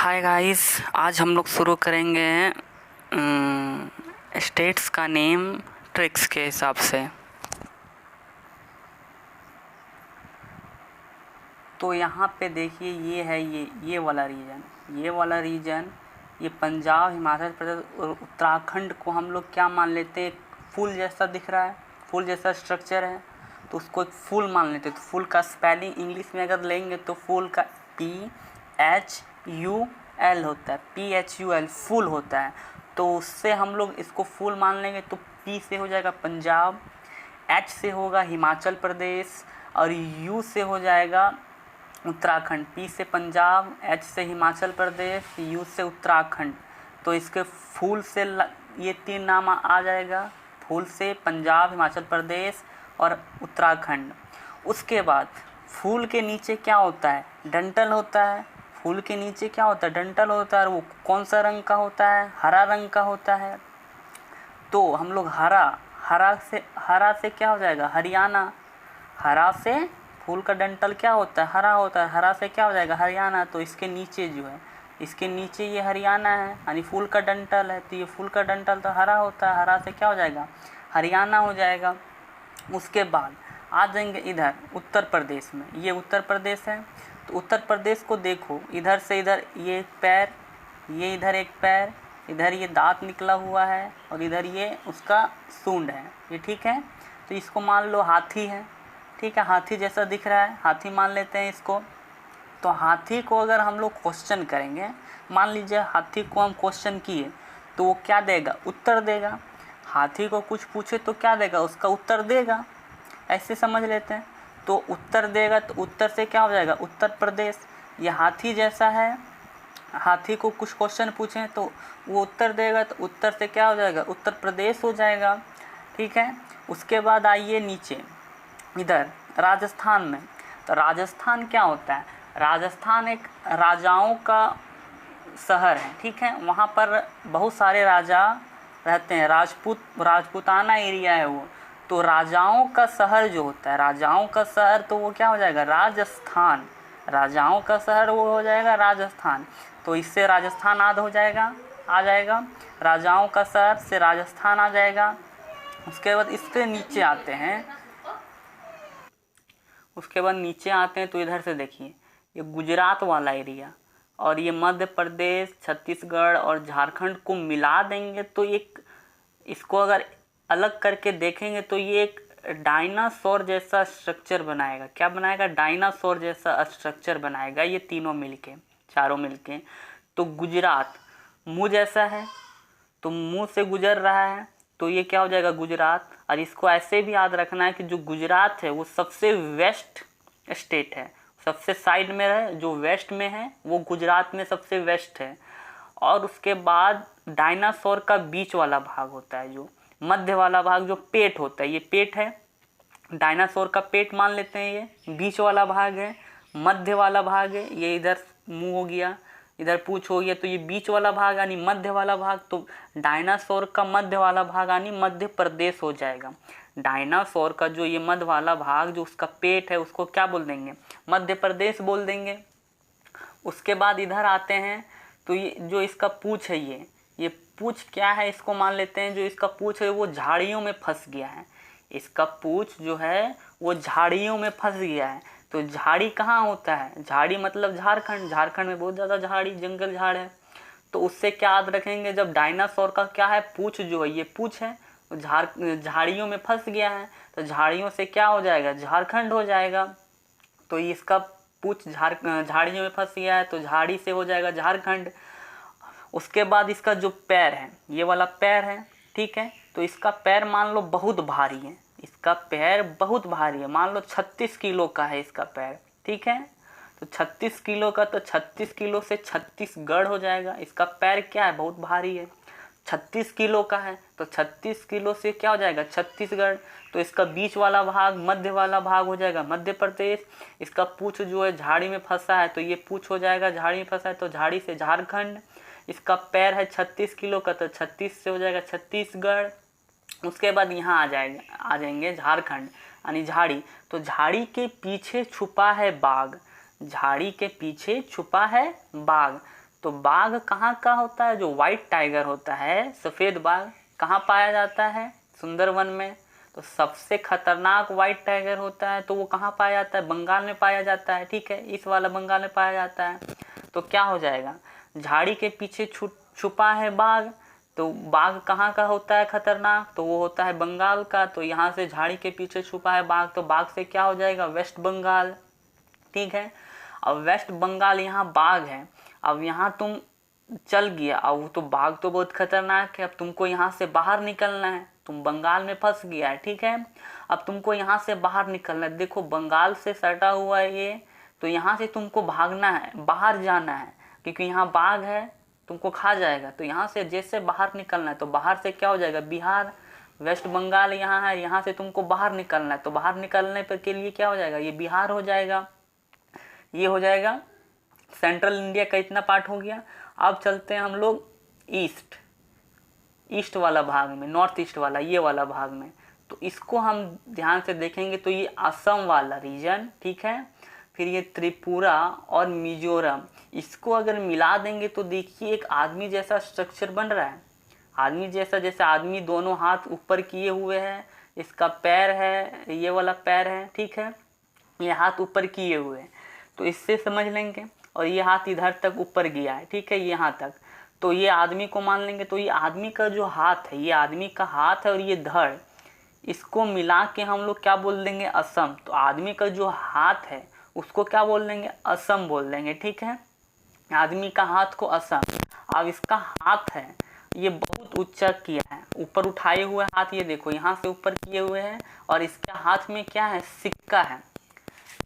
Hi guys, आज हम लोग शुरू करेंगे स्टेट्स का नेम ट्रिक्स के हिसाब से। तो यहाँ पे देखिए, ये है ये वाला रीजन ये पंजाब, हिमाचल प्रदेश और उत्तराखंड को हम लोग क्या मान लेते हैं, फूल जैसा दिख रहा है, फूल जैसा स्ट्रक्चर है तो उसको एक फूल मान लेते हैं। तो फूल का स्पेलिंग इंग्लिश में अगर लेंगे तो फूल का PHUL होता है, PHUL फूल होता है। तो उससे हम लोग इसको फूल मान लेंगे। तो P से हो जाएगा पंजाब, H से होगा हिमाचल प्रदेश और U से हो जाएगा उत्तराखंड। P से पंजाब, H से हिमाचल प्रदेश, U से उत्तराखंड। तो इसके फूल से ये तीन नाम आ जाएगा, फूल से पंजाब, हिमाचल प्रदेश और उत्तराखंड। उसके बाद फूल के नीचे क्या होता है, डंठल होता है। फूल के नीचे क्या होता है, डंठल होता है। वो कौन सा रंग का होता है, हरा रंग का होता है। तो हम लोग हरा से क्या हो जाएगा, हरियाणा। हरा से फूल का डंठल क्या होता है, हरा होता है। हरा से क्या हो जाएगा, हरियाणा। तो इसके नीचे जो है, इसके नीचे ये हरियाणा है, यानी फूल का डंठल है। तो ये फूल का डंठल तो हरा होता है, हरा से क्या हो जाएगा, हरियाणा हो जाएगा। उसके बाद आ जाएंगे इधर उत्तर प्रदेश में। ये उत्तर प्रदेश है। तो उत्तर प्रदेश को देखो, इधर से इधर ये एक पैर, ये इधर एक पैर, इधर ये दांत निकला हुआ है और इधर ये उसका सूंड है, ये ठीक है। तो इसको मान लो हाथी है, ठीक है, हाथी जैसा दिख रहा है, हाथी मान लेते हैं इसको। तो हाथी को अगर हम लोग क्वेश्चन करेंगे, मान लीजिए हाथी को हम क्वेश्चन किए तो वो क्या देगा, उत्तर देगा। हाथी को कुछ पूछे तो क्या देगा, उसका उत्तर देगा, ऐसे समझ लेते हैं। तो उत्तर देगा, तो उत्तर से क्या हो जाएगा, उत्तर प्रदेश। ये हाथी जैसा है, हाथी को कुछ क्वेश्चन पूछें तो वो उत्तर देगा, तो उत्तर से क्या हो जाएगा, उत्तर प्रदेश हो जाएगा, ठीक है। उसके बाद आइए नीचे इधर राजस्थान में। तो राजस्थान क्या होता है, राजस्थान एक राजाओं का शहर है, ठीक है। वहाँ पर बहुत सारे राजा रहते हैं, राजपूताना एरिया है वो। तो राजाओं का शहर जो होता है, राजाओं का शहर, तो वो क्या हो जाएगा, राजस्थान। राजाओं का शहर वो हो जाएगा राजस्थान। तो इससे राजस्थान आ जाएगा, राजाओं का शहर से राजस्थान आ जाएगा। उसके बाद इससे नीचे आते हैं, तो इधर से देखिए, ये गुजरात वाला एरिया और ये मध्य प्रदेश, छत्तीसगढ़ और झारखंड को मिला देंगे तो एक, इसको अगर अलग करके देखेंगे तो ये एक डायनासोर जैसा स्ट्रक्चर बनाएगा। क्या बनाएगा, डायनासोर जैसा स्ट्रक्चर बनाएगा, ये तीनों मिलके, चारों मिलके। तो गुजरात मुँह जैसा है, तो मुँह से गुजर रहा है, तो ये क्या हो जाएगा, गुजरात। और इसको ऐसे भी याद रखना है कि जो गुजरात है वो सबसे वेस्ट स्टेट है, सबसे साइड में है, जो वेस्ट में है वो गुजरात में सबसे वेस्ट है। और उसके बाद डायनासोर का बीच वाला भाग होता है, जो मध्य वाला भाग, जो पेट होता है, ये पेट है, डायनासोर का पेट मान लेते हैं। ये बीच वाला भाग है, मध्य वाला भाग है, ये इधर मुंह हो गया, इधर पूंछ हो गया। तो ये बीच वाला भाग यानी मध्य वाला भाग, तो डायनासोर का मध्य वाला भाग यानी मध्य प्रदेश हो जाएगा। डायनासोर का जो ये मध्य वाला भाग, जो उसका पेट है, उसको क्या बोल देंगे, मध्य प्रदेश बोल देंगे। उसके बाद इधर आते हैं, तो ये जो इसका पूंछ है, ये पूंछ क्या है, इसको मान लेते हैं, जो इसका पूंछ है वो झाड़ियों में फंस गया है। इसका पूंछ जो है वो झाड़ियों में फंस गया है। तो झाड़ी कहाँ होता है, झाड़ी मतलब झारखंड, झारखंड में बहुत ज़्यादा झाड़ी, जंगल झाड़ है। तो उससे क्या याद रखेंगे, जब डायनासोर का क्या है, पूंछ जो है, ये पूंछ है, झाड़ियों में फंस गया है, तो झाड़ियों से क्या हो जाएगा, झारखंड हो जाएगा। तो इसका पूंछ झाड़ियों में फंस गया है, तो झाड़ी से हो जाएगा झारखंड। उसके बाद इसका जो पैर है, ये वाला पैर है, ठीक है। तो इसका पैर मान लो बहुत भारी है, इसका पैर बहुत भारी है, मान लो 36 किलो का है इसका पैर, ठीक है। तो 36 किलो का, तो 36 किलो से छत्तीसगढ़ हो जाएगा। इसका पैर क्या है, बहुत भारी है, 36 किलो का है, तो 36 किलो से क्या हो जाएगा, छत्तीसगढ़। तो इसका बीच वाला भाग, मध्य वाला भाग हो जाएगा मध्य प्रदेश। इसका पूंछ जो है झाड़ी में फंसा है, तो ये पूंछ हो जाएगा, झाड़ी में फंसा है तो झाड़ी से झारखंड। इसका पैर है 36 किलो का, तो 36 से हो जाएगा छत्तीसगढ़। उसके बाद यहाँ आ जाएंगे झारखंड यानी झाड़ी। तो झाड़ी के पीछे छुपा है बाघ, झाड़ी के पीछे छुपा है बाघ। तो बाघ कहाँ का होता है? जो वाइट टाइगर होता है, सफ़ेद बाघ, कहाँ पाया जाता है? सुंदरवन में। तो सबसे खतरनाक वाइट टाइगर होता है तो वो कहाँ पाया जाता है? बंगाल में पाया जाता है। ठीक है, इस वाला बंगाल में पाया जाता है। तो क्या हो जाएगा? झाड़ी के पीछे छुपा है बाघ, तो बाघ कहाँ का होता है खतरनाक? तो वो होता है बंगाल का। तो यहाँ से झाड़ी के पीछे छुपा है बाघ, तो बाघ से क्या हो जाएगा? वेस्ट बंगाल। ठीक है, अब वेस्ट बंगाल यहाँ बाघ है। अब यहाँ तुम चल गया, अब तो बाघ तो बहुत खतरनाक है, अब तुमको यहाँ से बाहर निकलना है, तुम बंगाल में फंस गया है। ठीक है, अब तुमको यहाँ से बाहर निकलना है। देखो बंगाल से सटा हुआ है ये, तो यहाँ से तुमको भागना है, बाहर जाना है, क्योंकि यहाँ बाघ है, तुमको खा जाएगा। तो यहाँ से जैसे बाहर निकलना है, तो बाहर से क्या हो जाएगा? बिहार। वेस्ट बंगाल यहाँ है, यहाँ से तुमको बाहर निकलना है, तो बाहर निकलने पर के लिए क्या हो जाएगा? ये बिहार हो जाएगा। ये हो जाएगा सेंट्रल इंडिया का इतना पार्ट हो गया। अब चलते हैं हम लोग ईस्ट वाला भाग में, नॉर्थ ईस्ट वाला, ये वाला भाग में। तो इसको हम ध्यान से देखेंगे तो ये असम वाला रीजन, ठीक है, फिर ये त्रिपुरा और मिजोरम, इसको अगर मिला देंगे तो देखिए एक आदमी जैसा स्ट्रक्चर बन रहा है। आदमी जैसा, जैसे आदमी दोनों हाथ ऊपर किए हुए हैं, इसका पैर है, ये वाला पैर है, ठीक है, ये हाथ ऊपर किए हुए हैं, तो इससे समझ लेंगे। और ये हाथ इधर तक ऊपर गया है, ठीक है, यहाँ तक, तो ये आदमी को मान लेंगे। तो ये आदमी का जो हाथ है, ये आदमी का हाथ है, और ये धड़, इसको मिला के हम लोग क्या बोल देंगे? असम। तो आदमी का जो हाथ है उसको क्या बोल देंगे? असम बोल देंगे। ठीक है, आदमी का हाथ को असम। अब इसका हाथ है, ये बहुत ऊंचा किया है, ऊपर उठाए हुए हाथ, ये देखो यहाँ से ऊपर किए हुए हैं, और इसके हाथ में क्या है? सिक्का है।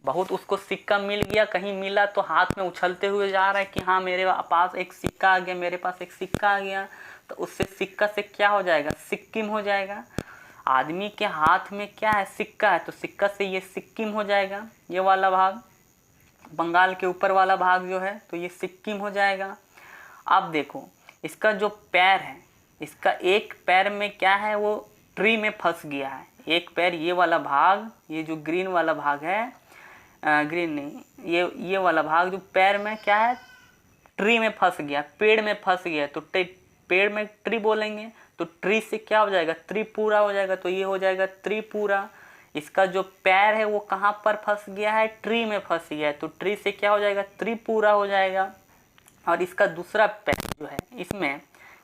बहुत उसको सिक्का मिल गया, कहीं मिला तो हाथ में उछलते हुए जा रहा है कि हाँ मेरे पास एक सिक्का आ गया, मेरे पास एक सिक्का आ गया। तो उससे सिक्का से क्या हो जाएगा? सिक्किम हो जाएगा। आदमी के हाथ में क्या है? सिक्का है, तो सिक्का से ये सिक्किम हो जाएगा। ये वाला भाग, बंगाल के ऊपर वाला भाग जो है, तो ये सिक्किम हो जाएगा। अब देखो इसका जो पैर है, इसका एक पैर में क्या है? वो ट्री में फंस गया है। एक पैर, ये वाला भाग, ये जो ग्रीन वाला भाग है, ग्रीन नहीं, ये वाला भाग जो पैर में क्या है? ट्री में फंस गया, पेड़ में फंस गया। तो पेड़ में ट्री बोलेंगे, तो ट्री से क्या हो जाएगा? त्रिपुरा हो जाएगा। तो ये हो जाएगा त्रिपुरा। इसका जो पैर है वो कहाँ पर फंस गया है? ट्री में फंस गया है, तो ट्री से क्या हो जाएगा? त्रिपुरा हो जाएगा। और इसका दूसरा पैर जो है,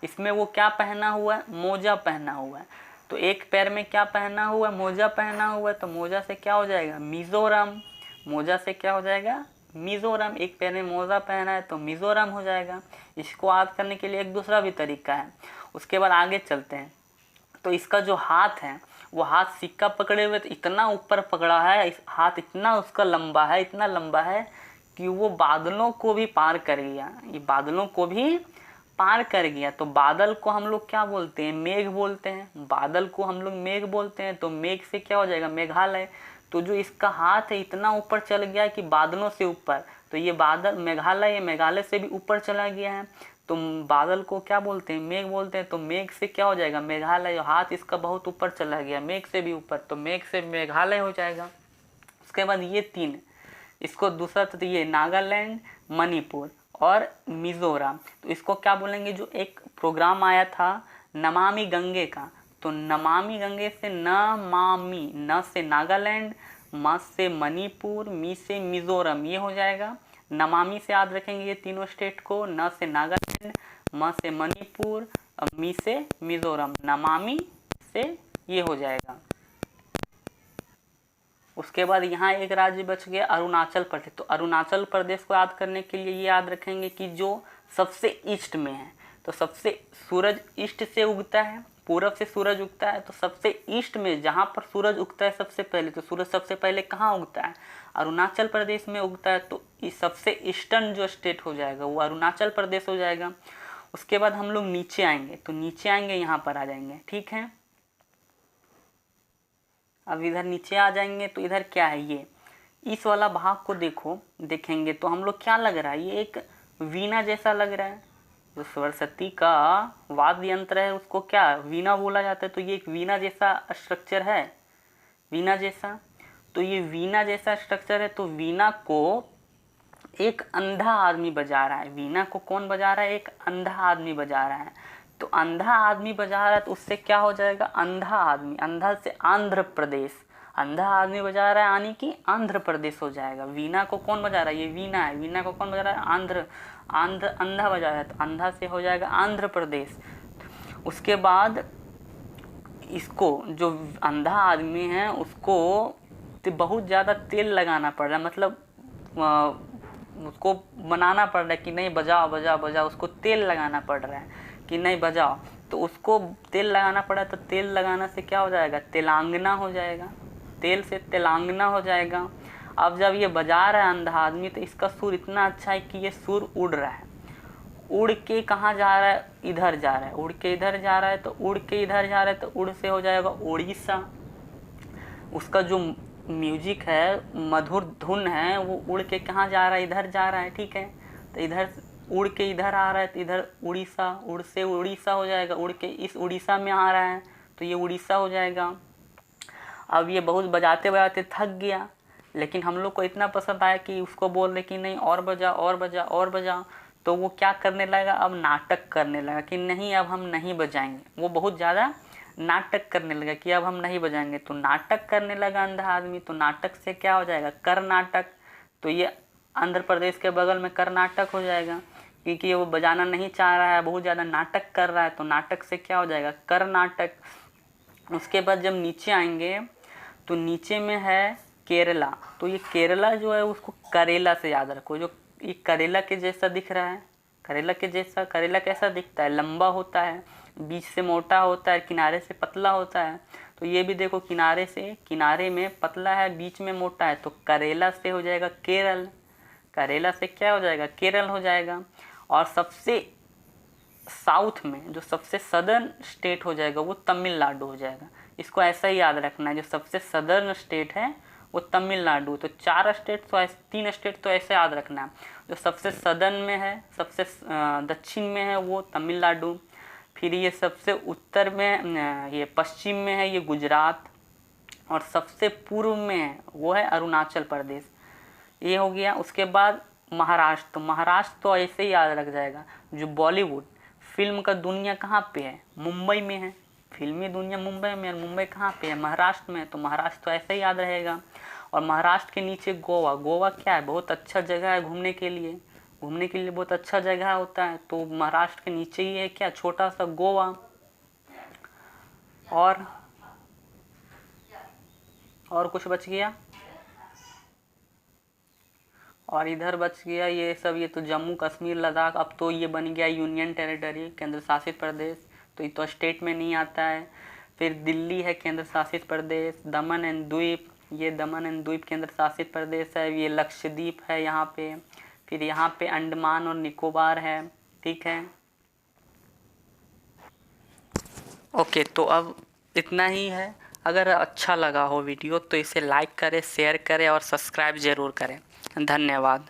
इसमें वो क्या पहना हुआ है? मोजा पहना हुआ है। तो एक पैर में क्या पहना हुआ है? मोजा पहना हुआ है, तो मोजा से क्या हो जाएगा? मिजोरम। मोजा से क्या हो जाएगा? मिजोरम। एक पैर में मोजा पहना है तो मिजोरम हो जाएगा। इसको याद करने के लिए एक दूसरा भी तरीका है। उसके बाद आगे चलते हैं, तो इसका जो हाथ है, वो हाथ सिक्का पकड़े हुए, तो इतना ऊपर पकड़ा है, इस हाथ इतना उसका लंबा है, इतना लंबा है कि वो बादलों को भी पार कर गया। ये बादलों को भी पार कर गया। तो बादल को हम लोग क्या बोलते हैं? मेघ बोलते हैं। बादल को हम लोग मेघ बोलते हैं। तो मेघ से क्या हो जाएगा? मेघालय। तो जो इसका हाथ है इतना ऊपर चल गया कि बादलों से ऊपर, तो ये बादल मेघालय, ये मेघालय से भी ऊपर चला गया है। तो बादल को क्या बोलते हैं? मेघ बोलते हैं। तो मेघ से क्या हो जाएगा? मेघालय। हाथ इसका बहुत ऊपर चला गया, मेघ से भी ऊपर, तो मेघ से मेघालय हो जाएगा। उसके बाद ये तीन, इसको दूसरा, तो ये नागालैंड, मणिपुर और मिजोरम। तो इसको क्या बोलेंगे? जो एक प्रोग्राम आया था नमामि गंगे का, तो नमामि गंगे से नमामि, न से नागालैंड, म से मणिपुर, मी से मिजोरम, ये हो जाएगा। नमामि से याद रखेंगे ये तीनों स्टेट को, न से नागालैंड, म से मणिपुर, मी से मिजोरम, नमामि से ये हो जाएगा। उसके बाद यहाँ एक राज्य बच गया अरुणाचल प्रदेश। तो अरुणाचल प्रदेश को याद करने के लिए ये याद रखेंगे कि जो सबसे ईस्ट में है, तो सबसे सूरज ईस्ट से उगता है, पूरब से सूरज उगता है। तो सबसे ईस्ट में जहाँ पर सूरज उगता है सबसे पहले, तो सूरज सबसे पहले कहाँ उगता है? अरुणाचल प्रदेश में उगता है। तो इस सबसे ईस्टर्न जो स्टेट हो जाएगा वो अरुणाचल प्रदेश हो जाएगा। उसके बाद हम लोग नीचे आएंगे, तो नीचे आएंगे यहाँ पर आ जाएंगे, ठीक है। अब इधर नीचे आ जाएंगे तो इधर क्या है? ये इस वाला भाग को देखेंगे तो हम लोग क्या लग रहा है? ये एक वीणा जैसा लग रहा है। जो सरस्वती का वाद्य यंत्र है उसको क्या वीणा बोला जाता है। तो ये एक वीणा जैसा स्ट्रक्चर है, वीणा जैसा। तो ये वीणा जैसा स्ट्रक्चर है। तो वीणा को एक अंधा आदमी बजा रहा है, वीणा को कौन बजा रहा है? एक अंधा आदमी बजा रहा है। तो अंधा आदमी बजा रहा है तो उससे क्या हो जाएगा? अंधा आदमी, अंधा से आंध्र प्रदेश, अंधा आदमी बजा रहा है यानी कि आंध्र प्रदेश हो जाएगा। वीणा को कौन बजा रहा है? ये वीणा है, वीणा को कौन बजा रहा है? अंधा बजा रहा है, तो अंधा से हो जाएगा आंध्र प्रदेश। उसके बाद इसको जो अंधा आदमी है उसको बहुत ज़्यादा तेल लगाना पड़ रहा है, मतलब उसको बनाना पड़ रहा है कि नहीं बजाओ बजाओ बजाओ, उसको तेल लगाना पड़ रहा है कि नहीं बजाओ, तो उसको तेल लगाना पड़ा। तो तेल लगाना से क्या हो जाएगा? तेलंगाना हो जाएगा, तेल से तेलंगाना हो जाएगा। अब जब ये बजा रहा है अंधा आदमी तो इसका सुर इतना अच्छा है कि ये सुर उड़ रहा है, उड़ के कहाँ जा रहा है? इधर जा रहा है, उड़ के इधर जा रहा है, तो उड़ के इधर जा रहा है, तो उड़ से हो जाएगा उड़ीसा। उसका जो म्यूजिक है, मधुर धुन है, वो उड़ के कहाँ जा रहा है? इधर जा रहा है, ठीक है। तो इधर उड़ के इधर आ रहा है, तो इधर उड़ीसा, उड़ से उड़ीसा हो जाएगा, उड़ के इस उड़ीसा में आ रहा है तो ये उड़ीसा हो जाएगा। अब ये बहुत बजाते बजाते थक गया, लेकिन हम लोग को इतना पसंद आया कि उसको बोल रहे कि नहीं और बजा और बजा और बजा, तो वो क्या करने लगा? अब नाटक करने लगा कि नहीं अब हम नहीं बजाएंगे। वो बहुत ज़्यादा नाटक करने लगा कि अब हम नहीं बजाएंगे, तो नाटक करने लगा अंधा आदमी। तो नाटक से क्या हो जाएगा? कर्नाटक। तो ये आंध्र प्रदेश के बगल में कर्नाटक हो जाएगा, क्योंकि वो बजाना नहीं चाह रहा है, बहुत ज़्यादा नाटक कर रहा है, तो नाटक से क्या हो जाएगा? कर्नाटक। उसके बाद जब नीचे आएंगे तो नीचे में है केरला। तो ये केरला जो है उसको करेला से याद रखो, जो ये करेला के जैसा दिख रहा है, करेला के जैसा। करेला कैसा दिखता है? लंबा होता है, बीच से मोटा होता है, किनारे से पतला होता है। तो ये भी देखो किनारे में पतला है, बीच में मोटा है, तो करेला से हो जाएगा केरल। करेला से क्या हो जाएगा? केरल हो जाएगा। और सबसे साउथ में जो सबसे सदर्न स्टेट हो जाएगा वो तमिलनाडु हो जाएगा। इसको ऐसा ही याद रखना है, जो सबसे सदर्न स्टेट है वो तमिलनाडु। तो 3 स्टेट तो ऐसे याद रखना है, जो सबसे सदर्न में है, सबसे दक्षिण में है वो तमिलनाडु, फिर ये सबसे उत्तर में ये पश्चिम में है ये गुजरात, और सबसे पूर्व में है वो है अरुणाचल प्रदेश। ये हो गया। उसके बाद महाराष्ट्र। तो महाराष्ट्र तो ऐसे ही याद रख जाएगा, जो बॉलीवुड फिल्म का दुनिया कहाँ पे है? मुंबई में है, फिल्मी दुनिया मुंबई में है। मुंबई कहाँ पे है? महाराष्ट्र में है, तो महाराष्ट्र तो ऐसे ही याद रहेगा। और महाराष्ट्र के नीचे गोवा। गोवा क्या है? बहुत अच्छा जगह है घूमने के लिए, घूमने के लिए बहुत अच्छा जगह होता है। तो महाराष्ट्र के नीचे ही है क्या? छोटा सा गोवा। और कुछ बच गया? और इधर बच गया ये सब, ये तो जम्मू कश्मीर लद्दाख, अब तो ये बन गया यूनियन टेरिटरी, केंद्र शासित प्रदेश, तो ये तो स्टेट में नहीं आता है। फिर दिल्ली है केंद्र शासित प्रदेश, दमन एंड द्वीप, ये दमन एंड द्वीप केंद्र शासित प्रदेश है। ये लक्षद्वीप है यहाँ पे, फिर यहाँ पे अंडमान और निकोबार है, ठीक है। ओके, तो अब इतना ही है। अगर अच्छा लगा हो वीडियो तो इसे लाइक करें, शेयर करें और सब्सक्राइब ज़रूर करें। धन्यवाद।